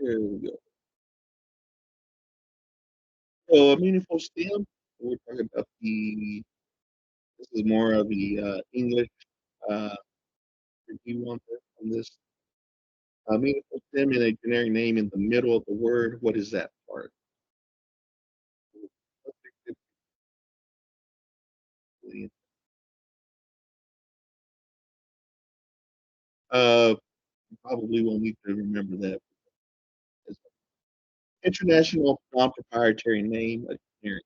There we go. So a meaningful stem, we're talking about this is more of the English uh, review on this. A meaningful stem in a generic name in the middle of the word. What is that part? Uh, Probably won't need to remember that. It's international non-proprietary name, a generic.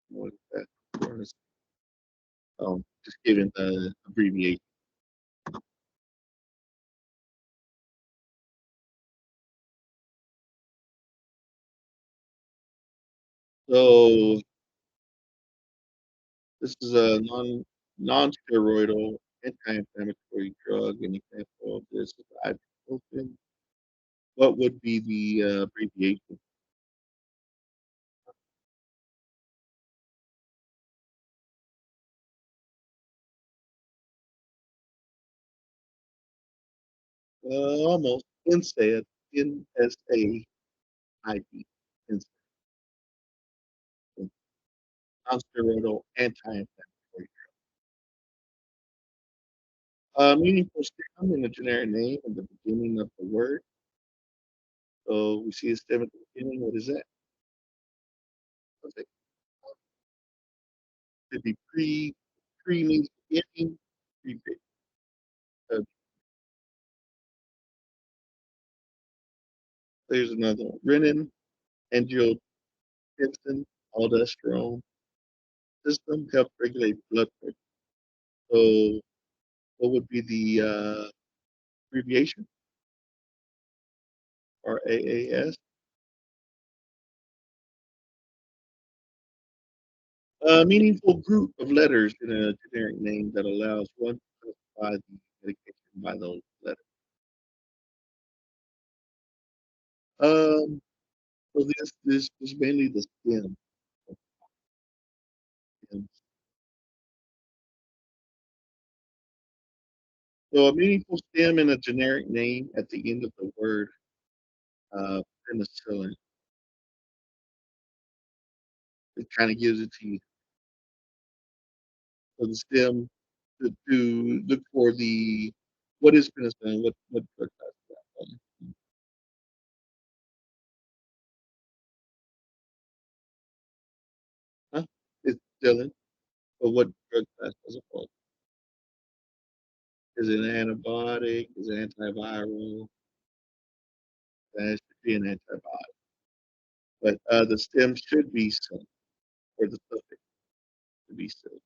What is that? Just giving the abbreviation. So this is a non-steroidal anti-inflammatory drug. An example of this is ibuprofen. What would be the abbreviation? Almost NSAID, NSAID, non-steroidal anti-inflammatory. Meaningful stem in the generic name at the beginning of the word. So we see a stem at the beginning. What is that? It could be pre means beginning, pre, uh, there's another one. Renin, angiotensin, aldosterone system helps regulate blood pressure. So what would be the abbreviation or AAS? A meaningful group of letters in a generic name that allows one to classify the medication by those letters. Um, so this is mainly the stem. So a meaningful stem in a generic name at the end of the word penicillin. It kind of gives it to you. So the stem to look for the what is penicillin? What drug class is that? Huh? It's penicillin, but what drug class does it fall? Is it an antibiotic? Is it antiviral? That should be an antibiotic. But the stem should be silk, or the suffix should be silk.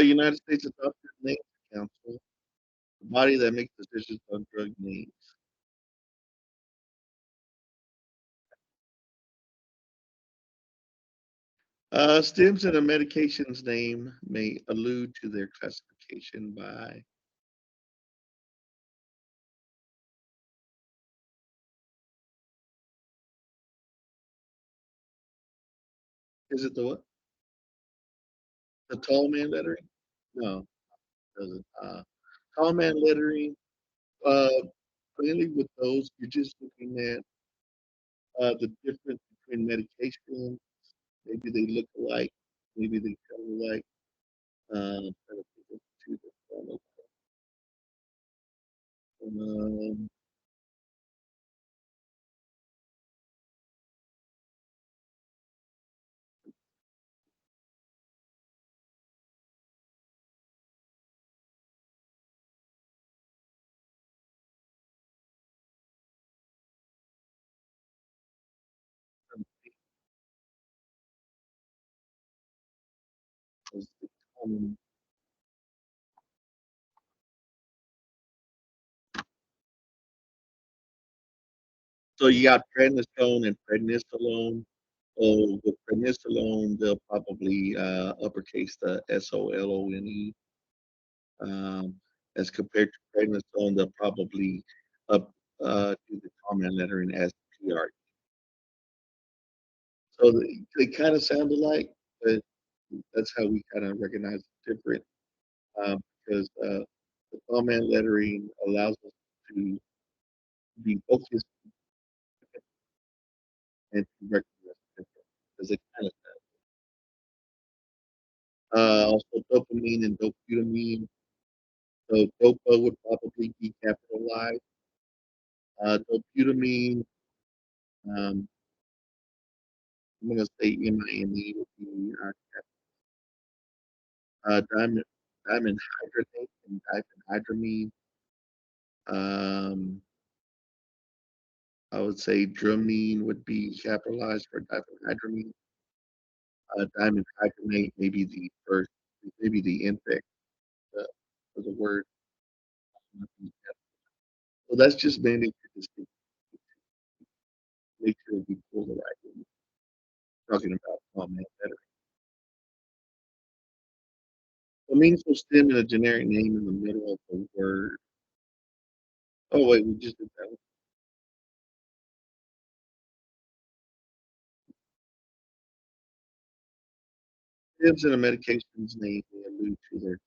United States Adopted Names Council, the body that makes decisions on drug names. Stems in a medication's name may allude to their classification by, is it the what? The tall man lettering? No, it doesn't. Tall man lettering, uh, mainly with those, you're just looking at the difference between medications. Maybe they look alike, maybe they sound alike. Trying to think of two that sound alike. Um, so you got prednisone and prednisolone. So with prednisolone, they'll probably uppercase the SOLONE. Um, as compared to prednisone, they'll probably up do the common lettering as PR. So they kind of sound alike, but That's how we kind of recognize the different because the tall man lettering allows us to be focused and to recognize the difference because it kind of also dopamine and dopamine. So dopa would probably be capitalized. Dobutamine, I'm gonna say MINE would be diamond diamond hydrogenate and diphenhydramine. Um, I would say Dramine would be capitalized for diphenhydramine. Diamond hydrogenate, maybe the first, maybe the infix uh, for the word. So that's just mainly to just make sure we pull the right one. Talking about man better. A meaningful stem and a generic name in the middle of the word. Oh wait, we just did that one. Stems in a medication's name may allude to their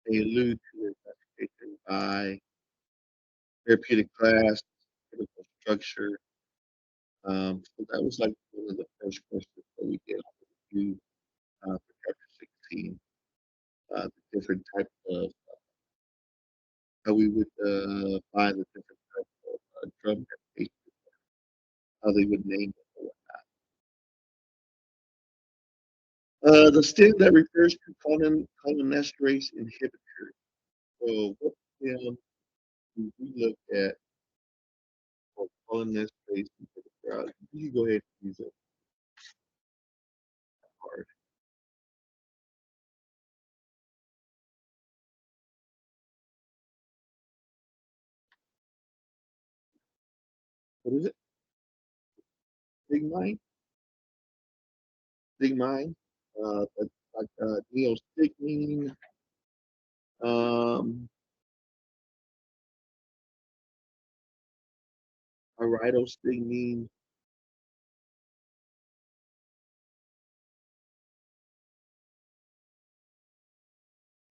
they allude to their classification by therapeutic class, critical structure. So that was like one of the first questions that we did do for chapter 16. The different types of how we would find the different types of drug medication, how they would name it. The stem that refers to cholinesterase inhibitor. So what stem do we look at for cholinesterase inhibitor? You go ahead and use it hard. What is it? Big mind? Big mind? That's like neostigmine, um, iridostigmine.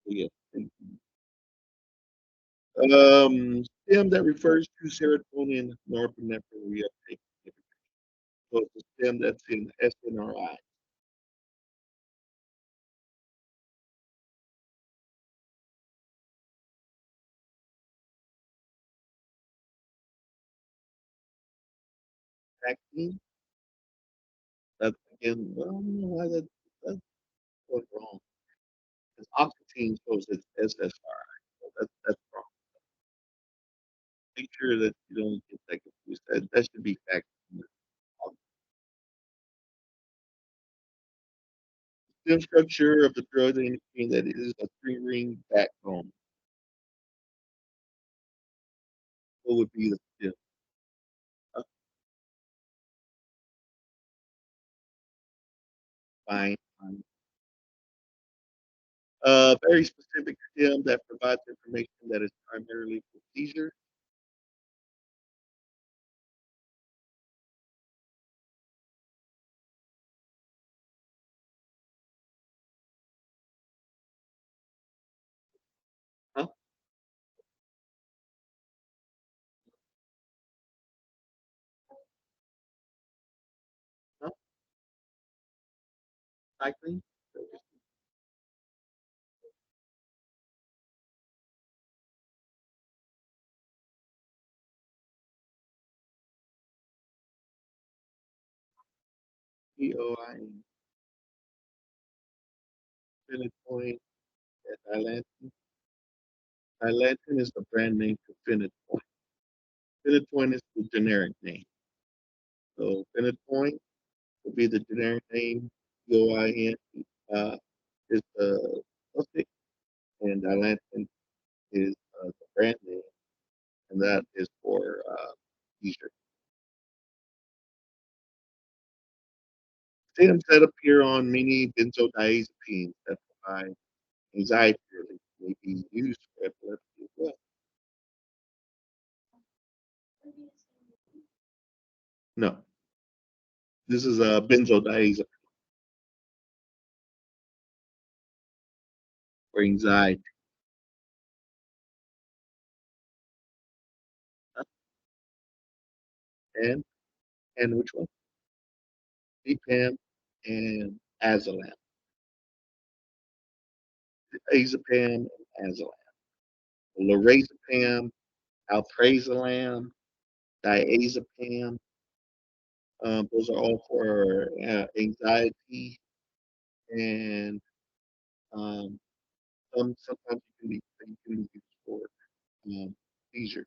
Yeah. Stem that refers to serotonin norepinephrine reuptake. So it's a stem that's in SNRI. Vaccine. That's again, well, I don't know why that's going wrong. Because oxetine shows it's SSRI. So that's wrong. Make sure that you don't get that confused. That should be vaccine. Stem structure of the drug indicating that it is a three-ring backbone. What would be the stem? Uh, fine. Very specific stem that provides information that is primarily for seizure. Huh? Huh? Cycling? POIN. Phenytoin. Dilantin. Dilantin is the brand name for phenytoin. Phenytoin is the generic name. So phenytoin would be the generic name. POIN is the suffix, and dilantin is the brand name, and that is for seizure. Symptoms that appear on many benzodiazepines that provide anxiety relief may be used for epilepsy as well. No. This is a benzodiazepine for anxiety. And which one? Epam and Azalam. Azepam and Azalam. Lorazepam, alprazolam, diazepam. Those are all for anxiety and um, sometimes you can be used for seizures.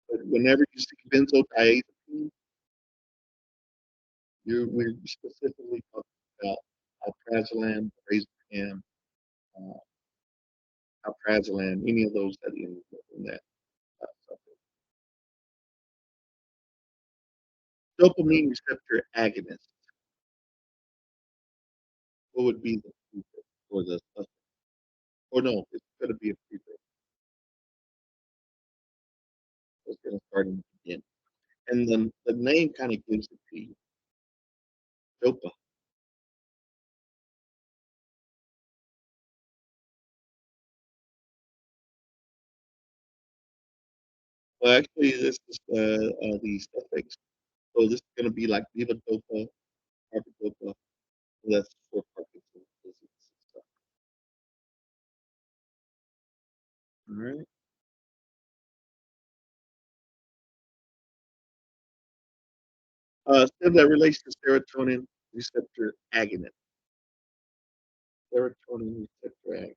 But whenever you see benzodiazepine, we're specifically talking about alprazolam, lorazepam, uh, alprazolam, any of those that in that substance. Dopamine receptor agonist. What would be the prefix or the suffix? Or no, it's going to be a prefix. So it's going to start in the beginning. And then the name kind of gives it to you. Dopa. Well, actually, this is the suffix. So this is going to be like levodopa, carbidopa. That's for Parkinson's disease and stuff. All right. Stem that relates to serotonin receptor agonist. Serotonin receptor agonist.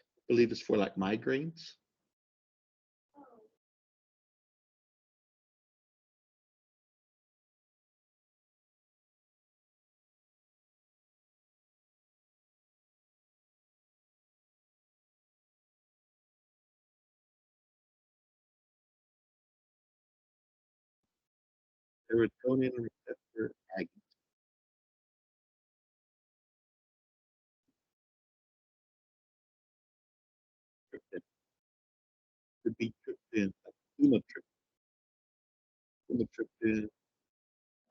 I believe it's for like migraines. Serotonin receptor agonist. Tryptophan. Could be tryptophan, like chemotryptophan.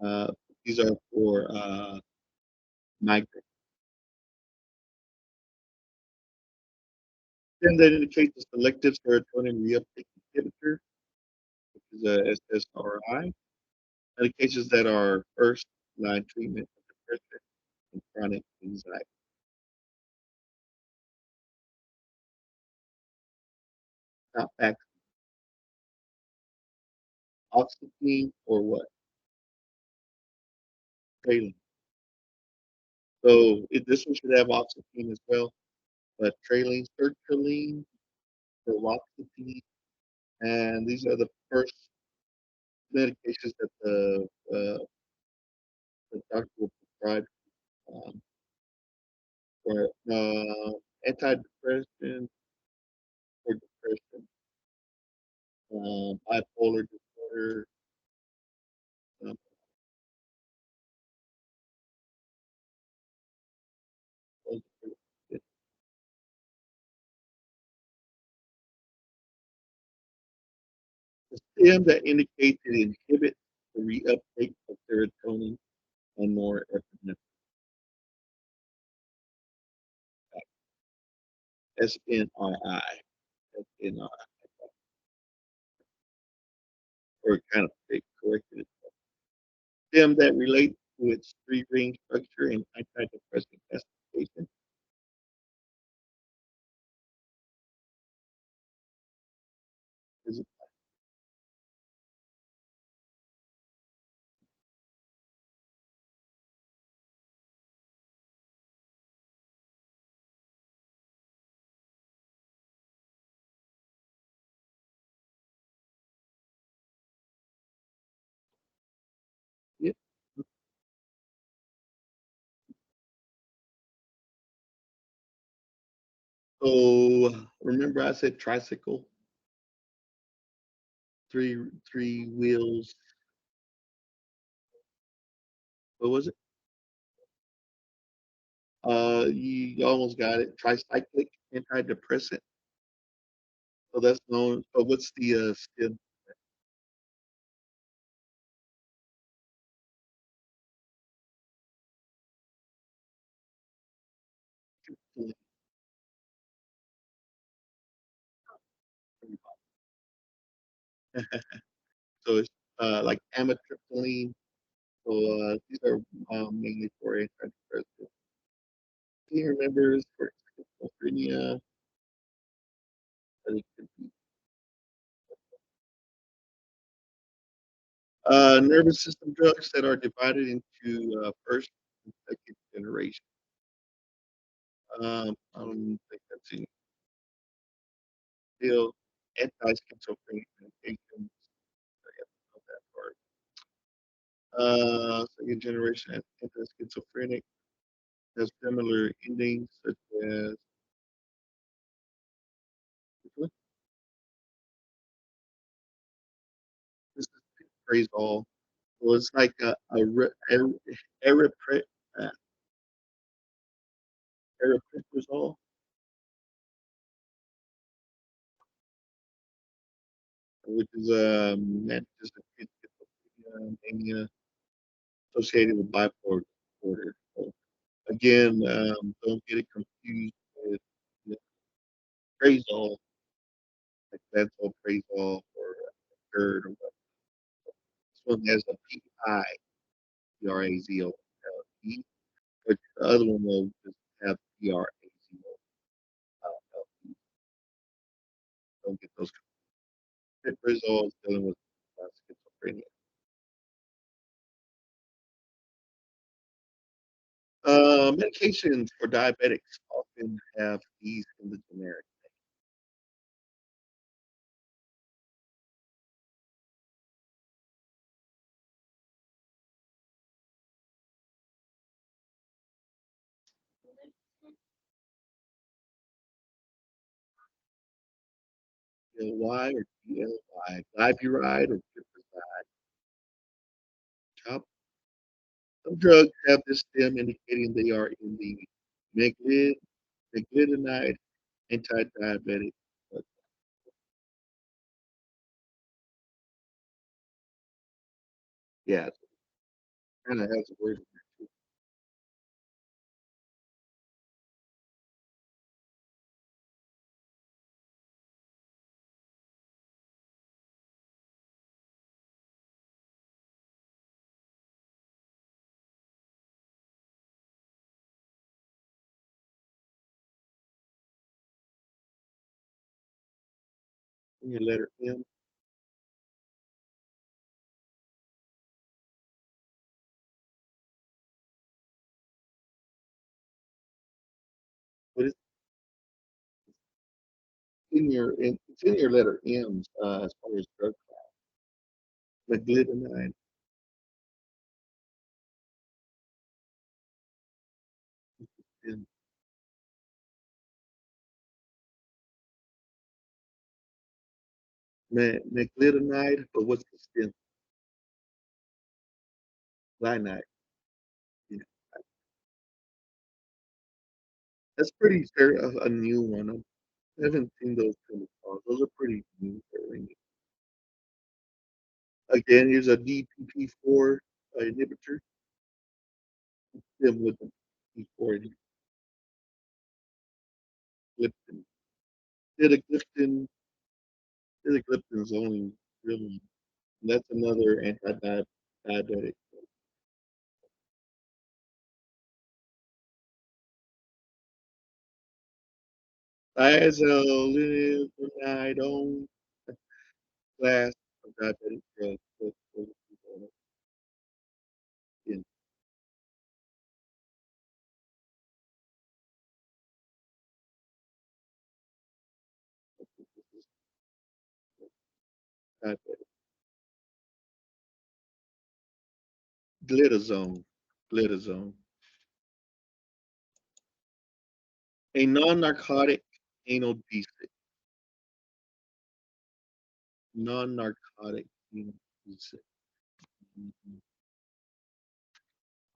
Uh, these are for migraine. Then that indicates a selective serotonin reuptake inhibitor, which is a SSRI. Medications that are first line treatment for depression and chronic anxiety. Not back oxetine or what? Praline. So this one should have oxetine as well, but praline, sertraline, paroxetine, and these are the first medications that the doctor will prescribe um, for antidepressant for depression, bipolar disorder. Um, the stem that indicates it inhibits the reuptake of serotonin and norepinephrine, SNRI, SNRI, or kind of corrected it. Stem that relates to its three-ring structure and antidepressant classification. Is it, yeah. So remember I said tricycle? three wheels. What was it? You almost got it. Tricyclic antidepressant. So that's known. So what's the skin? So it's like amitriptyline. So these are mainly for antidepressants. He remembers for schizophrenia that it could be nervous system drugs that are divided into first and second generation. I don't think that's any still anti-schizophrenic medications. I have to know that part. Second generation anti-schizophrenic has similar endings such as this is praise all. So it's like aripiprazole, uh, aripiprazole, which is meant just to treat schizophrenia, mania associated with bipolar disorder. So again, don't get it confused with Prazole, like Benzoprazole or GERD or what. This one has a PI, P-R-A-Z-O-L-E, but the other one will just have P-R-A-Z-O-L-E. Don't get those. Prazole is dealing with schizophrenia. Medications for diabetics often have these in the generic. L-Y or G-L-Y, glyburide or glyburide. Some drugs have this stem indicating they are in the meglid, meglidinide anti-diabetic. But yeah, it kind of has a word in there too. In your letter M, but it's in your letter M as far as drug meglidinide. And meglidinide, but what's the stem? Glycinide. Yeah. That's pretty a new one. I haven't seen those kind of songs. Those are pretty new. Fairly new. Again, here's a DPP4 inhibitor. Them with the P4 inhibitor. Sitagliptin, sitagliptin is only really, that's another anti-diabetic. Thiazolidinidone class of diabetic drugs. In diabetic. Glitazone, glitazone, a non-narcotic analgesic. non-narcotic analgesic. Mhm.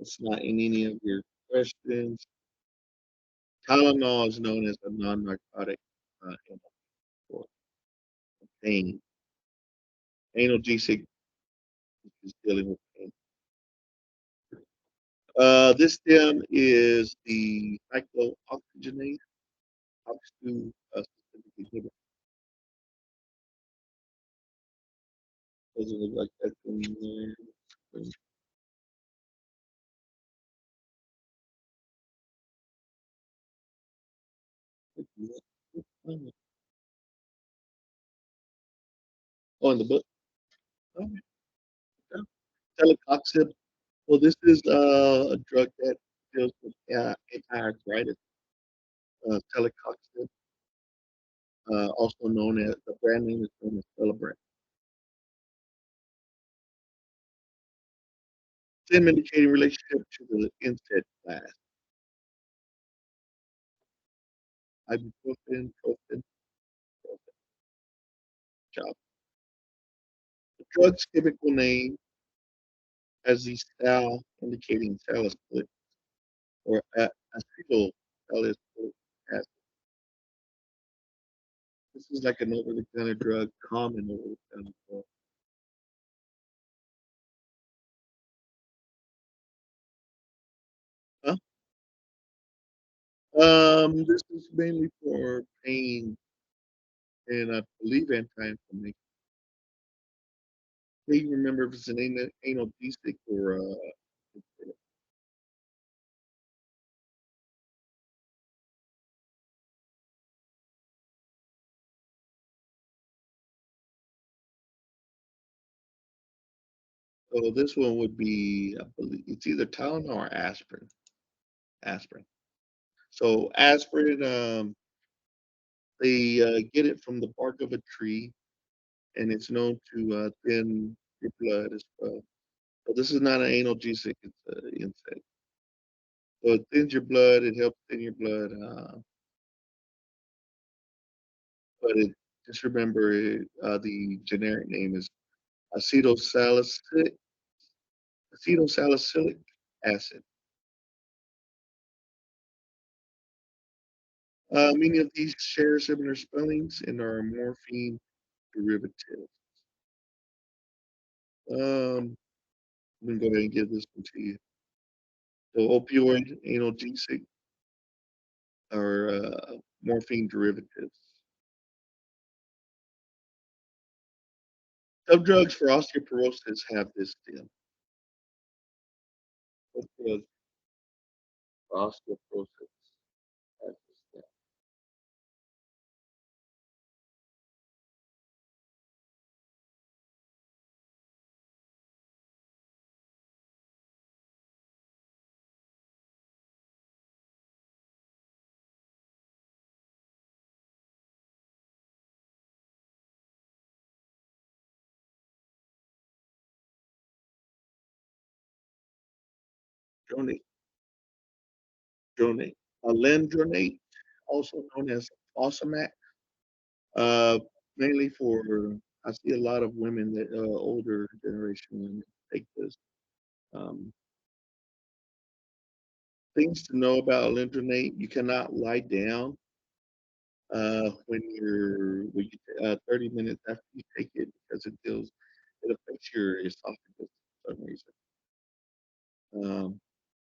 It's not in any of your questions. Tylenol is known as a non-narcotic for pain. Analgesic is dealing with pain. This stem is the cyclooxygenase. Oxy, specific inhibitor. Doesn't look like that's in there. Oh, in the book. Oh, yeah. Celecoxib. Well, this is a drug that deals with anti-arthritis. Celecoxib, also known as the brand name is known as Celebrex. Stem indicating relationship to the NSAID class. Ibuprofen, profen, job. The drug's chemical name has the sal indicating salicylic or acetyl salicylic acid. This is like an over-the-counter drug, common over-the-counter drug. Huh? This is mainly for pain and I believe anti-inflammation. Can't remember if it's an analgesic or so this one would be, I believe, it's either Tylenol or aspirin. Aspirin. So aspirin, they get it from the bark of a tree, and it's known to thin your blood as well. So this is not an analgesic; it's an insect. So it thins your blood. It helps thin your blood, but it just remember the generic name is acetylsalicylic acetylsalicylic acid. Many of these share similar spellings and are morphine derivatives. I'm gonna go ahead and give this one to you. So opioid, analgesic, or morphine derivatives. Some drugs for osteoporosis have this stem. Some drugs for osteoporosis have this stem. Dronate, dronate. Alendronate, also known as Fosamax, uh, mainly for, I see a lot of women that, older generation women take this. Um, Things to know about alendronate, you cannot lie down when you 30 minutes after you take it because it affects your esophagus for some reason.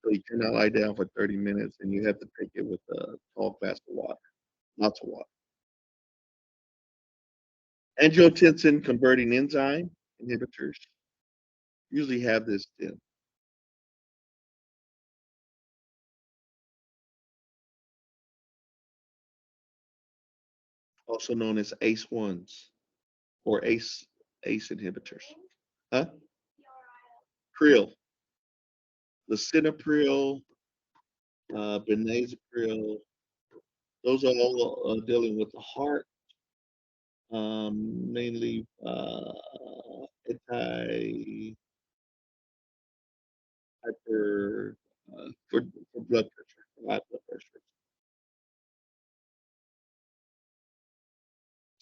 So you cannot lie down for 30 minutes and you have to take it with a tall glass of water, lots of water. Angiotensin converting enzyme inhibitors usually have this in, also known as ACE1s or ACE inhibitors. Huh? Pril, lisinopril, benazepril, those are all dealing with the heart, mainly anti hyper for blood pressure, high blood pressure.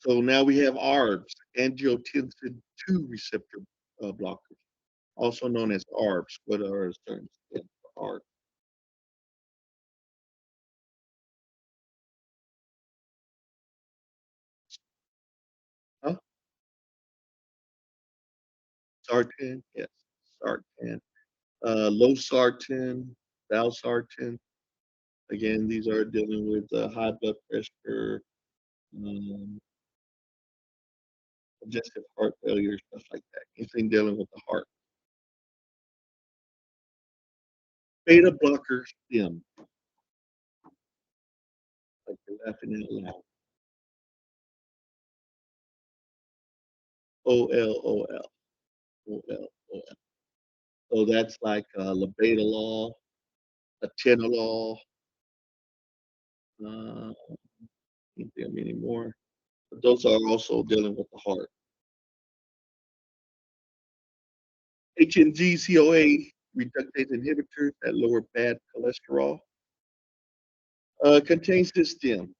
So now we have ARBs, angiotensin 2 receptor blockers, also known as ARBs. What are certain steps for ARBs? Huh? Sartan, yes, sartan. Losartan, valsartan. Again, these are dealing with high blood pressure, um, congestive heart failure, stuff like that. Anything dealing with the heart. Beta blockers, stem, like you're laughing out loud. OLOL, OLOL. So that's like labetalol, atenolol, uh, can't think of any more. But those are also dealing with the heart. HNG-CoA reductase inhibitors that lower bad cholesterol contains this stem.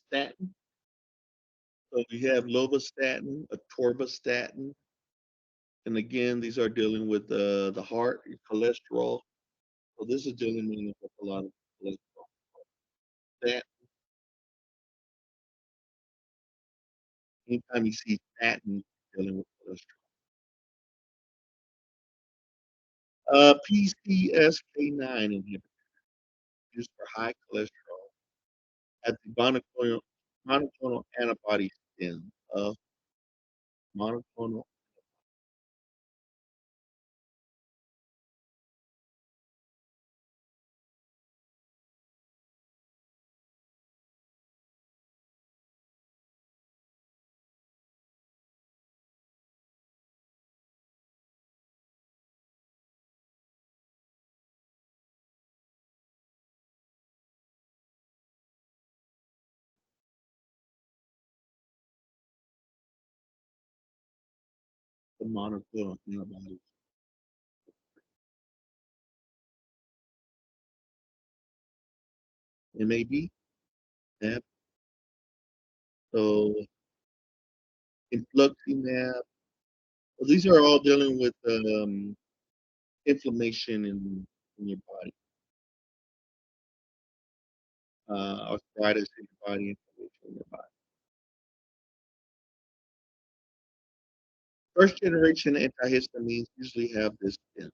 Statin. So we have lovastatin, atorvastatin, and again, these are dealing with the heart, your cholesterol. So this is dealing with a lot of cholesterol. That anytime you see statin dealing with cholesterol. PCSK9 inhibitor used for high cholesterol at the monoclonal antibody stem of monoclonal the monoclonal antibodies. MAB, yeah. So influximab. Well, these are all dealing with inflammation in your body, arthritis in your body, inflammation in your body. First generation antihistamines usually have this in.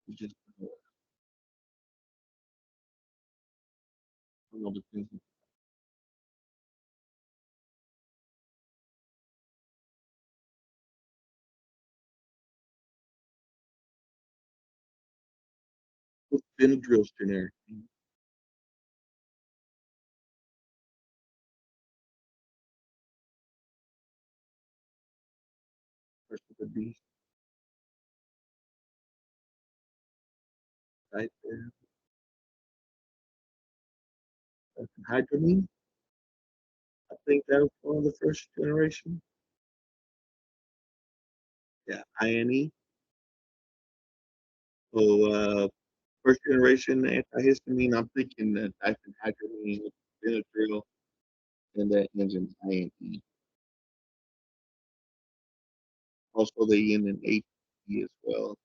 You just don't know the things. What's Benadryl's generic? First of the B, right there. Hydramine, I think that was one of the first generation. Yeah, INE. So first generation antihistamine, I'm thinking that diphenhydramine, Benadryl, and that engine INE. Also, they end in AT as well.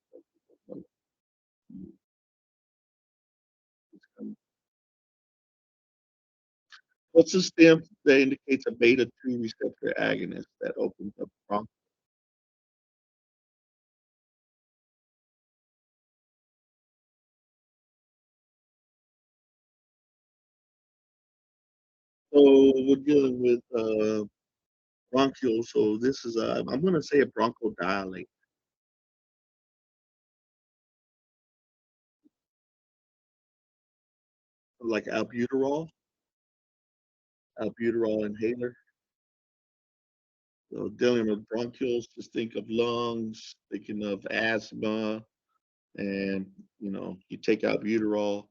What's a stem that indicates a beta 2 receptor agonist that opens up bronch? So we're dealing with bronchial. So this is I'm going to say a bronchodilate, like albuterol inhaler. So dealing with bronchioles, just think of lungs, thinking of asthma, and you take out butyrol.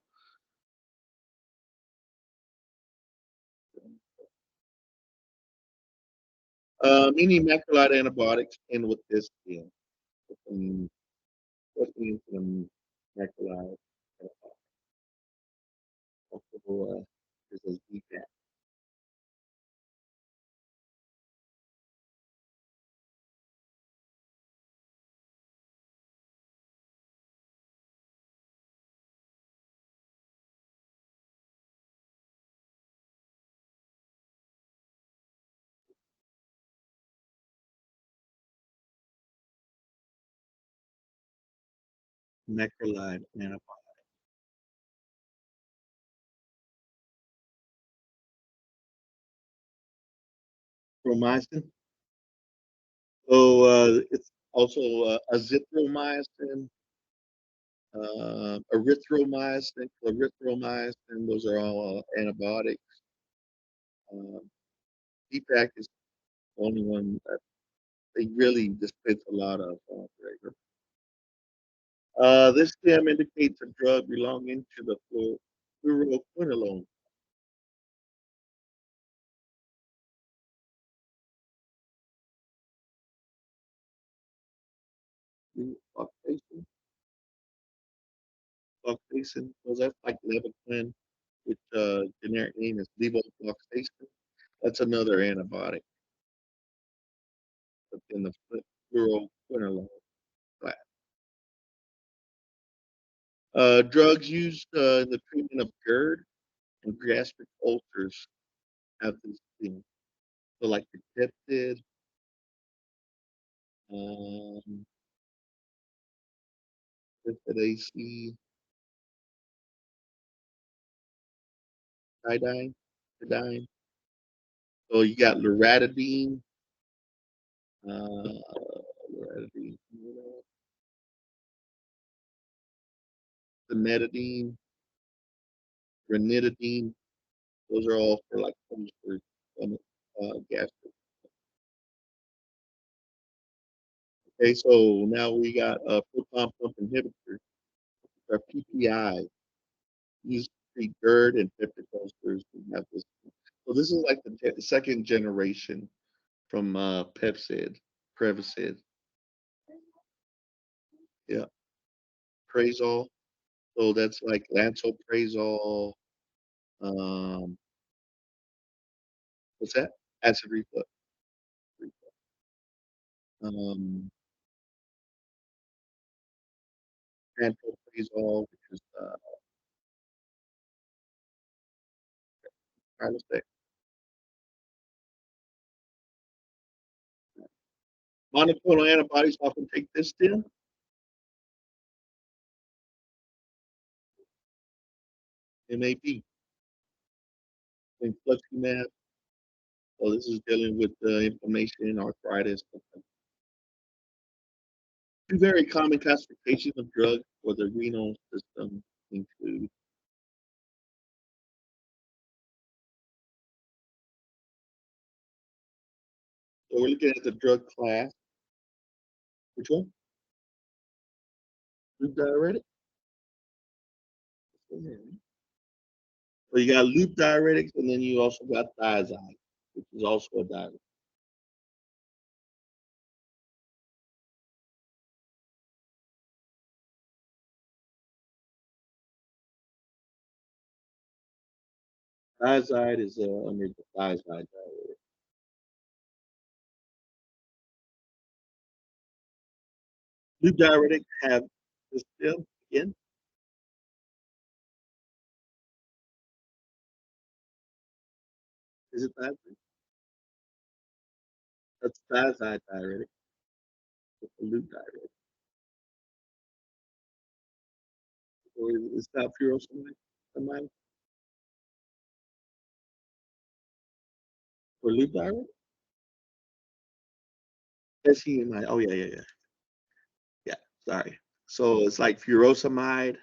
Many macrolide antibiotics end with this deal. Um, what means macrolide also is a DPAP. Macrolide antibiotic. Azithromycin. So it's also azithromycin, erythromycin, clarithromycin. Those are all antibiotics. DPAC is the only one that they really dispense a lot of. This stem indicates a drug belonging to the fluoroquinolone. Fluoxetine, fluoxetine. So that's like Levaquin, which generic name is levofloxacin. That's another antibiotic in the fluoroquinolone class. Drugs used in the treatment of GERD and gastric ulcers have this thing. So like the peptid, um, peptid AC, iodine, iodine. So you got loratadine, loratadine, cimetidine, ranitidine. Those are all for like ulcers, gastric. Okay, so now we got proton pump inhibitors, or PPI, used to treat GERD and peptic ulcers. We have this. So this is like the second generation from Pepsid, Prevacid. Yeah, Prazole. So that's like lansoprazole. Um, what's that? Acid reflux. Um, pantoprazole, which is Prilosec. Monoclonal antibodies often take this stem. MAP, infliximab. So this is dealing with inflammation, arthritis. Two very common classifications of drugs for the renal system include. So we're looking at the drug class. Which one? Loop diuretic. So you got loop diuretics, and then you also got thiazide, which is also a diuretic. Thiazide is under the thiazide diuretic. Loop diuretics have this still again. Is it thiazide? That's thiazide diuretic. It's a loop diuretic. So it's not furosemide for loop diuretic. SEMI. Oh yeah, yeah, yeah, yeah. Sorry. So it's like furosemide,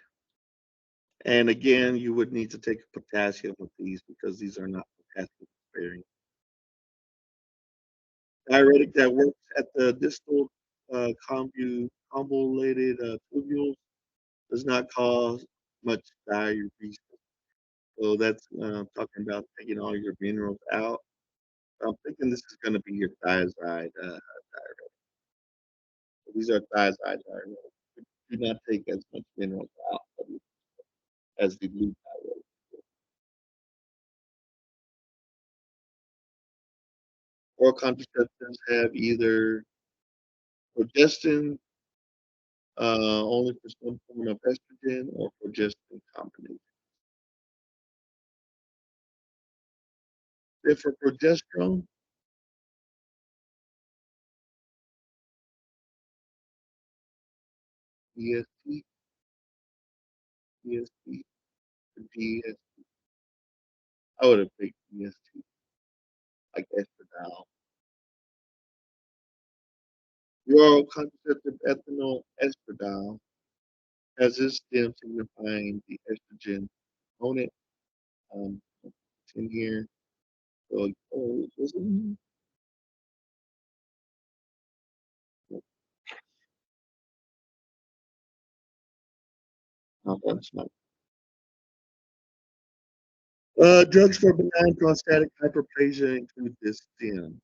and again, you would need to take potassium with these because these are not potassium sparing. Diuretic that works at the distal convoluted tubules does not cause much diuresis. So that's talking about taking all your minerals out. I'm thinking this is going to be your thiazide diuretic. These are thiazide diuretics. Do not take as much minerals out as the blue diuretic. Oral contraceptives have either progestin, only for some form of estrogen, or progestin combination. If for progesterone, EST, EST, DS, I would have picked EST, like estradiol. The oral contraceptive ethanol estradiol has this stem signifying the estrogen component. Um, it's in here. So, oh, is it? No, that's not. Drugs for benign prostatic hyperplasia include this stem.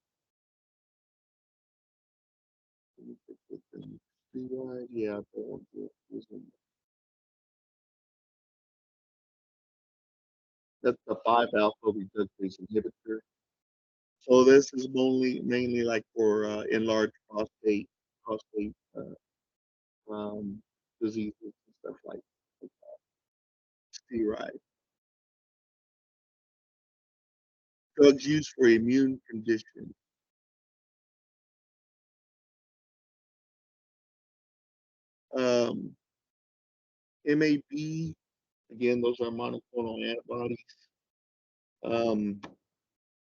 Yeah, I don't want to. That's the 5-alpha reductase inhibitor. So this is mainly like for enlarged prostate diseases and stuff like steroid. Drugs used for immune conditions. Um, MAB, again, those are monoclonal antibodies. Um,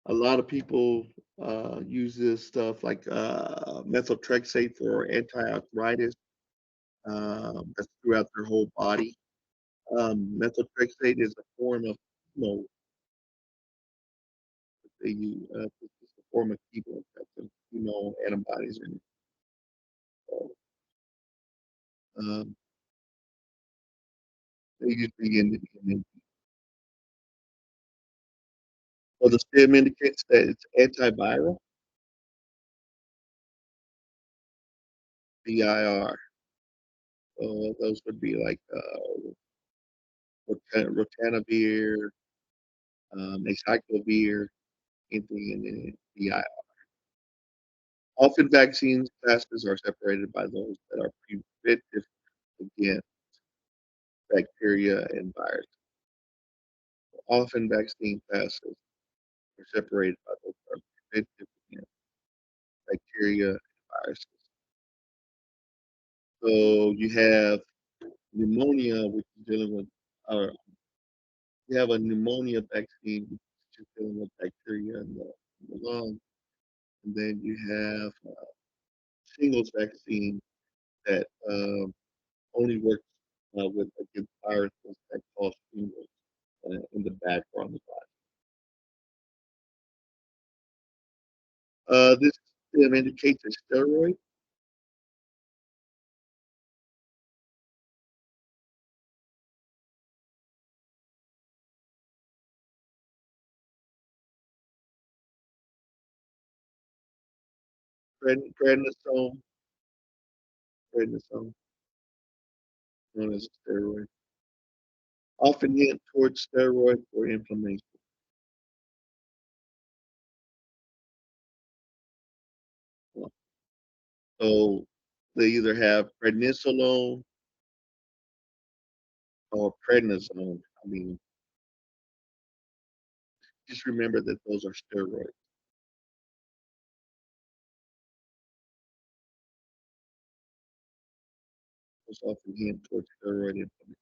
a lot of people use this stuff like methotrexate for anti-arthritis. That's throughout their whole body. Methotrexate is a form of chemo they use. It's a form of chemo that's chemo antibodies in it. So, um, they usually in so the stem indicates that it's antiviral, VIR. So those would be like rotanavir, acyclovir, anything in the VIR. Often vaccines classes are separated by those that are preventive against bacteria and viruses. Often vaccine classes are separated by those that are preventive against bacteria and viruses. So you have pneumonia, which is dealing with, or you have a pneumonia vaccine, which is just dealing with bacteria in the lung. And then you have shingles vaccine that only works with against viruses that cause shingles in the back or on the body. This indicates a steroid. Prednisone, prednisone, known as a steroid. Often hint towards steroid for inflammation. So they either have prednisolone or prednisone. I mean, just remember that those are steroids. Those often hint towards steroid inflammation.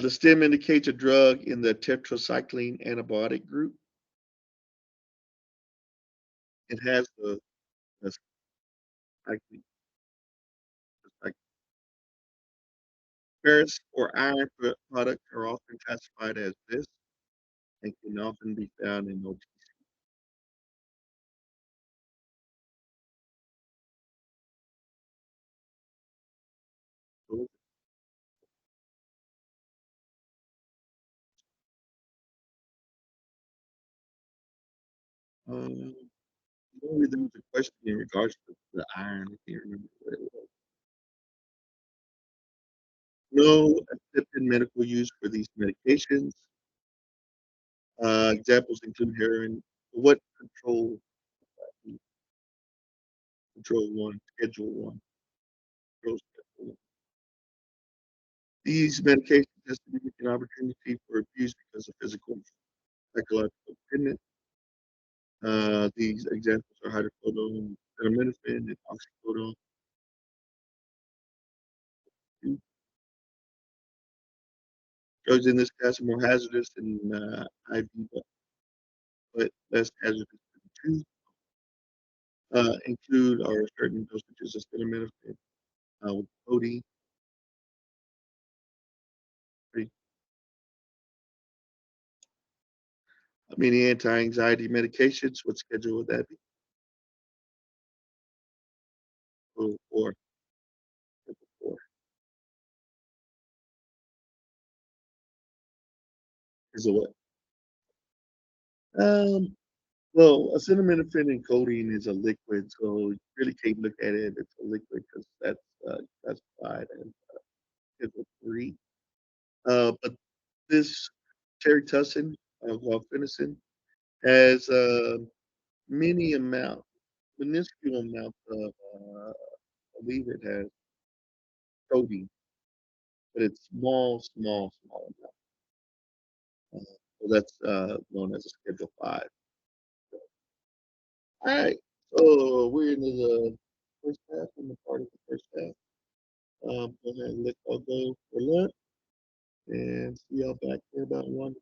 The stem indicates a drug in the tetracycline antibiotic group. It has the cycline, ferrous or iron products are often classified as this and can often be found in OTC. Um, Maybe there was a question in regards to the iron. I can't remember what it was. No accepted medical use for these medications. Examples include heroin. What control one, schedule one, control schedule one. These medications has significant opportunity for abuse because of physical and psychological dependence. These examples are hydrocodone, acetaminophen, and oxycodone. Drugs in this class are more hazardous than IV, but less hazardous than two. Include our certain dosages of acetaminophen with codeine. Many anti-anxiety medications. What schedule would that be? Oh, four, four. Is it what? Um, well, acetaminophen and codeine is a liquid, so you really can't look at it. It's a liquid because that's classified as Schedule 3. But this Tussin, guaifenesin, has many amount, minuscule amount of, I believe it has codeine, but it's small amount. So that's known as a Schedule 5. All right, so we're into the first half and the part of the first half. Go ahead and let y'all go for lunch and see y'all back here about 1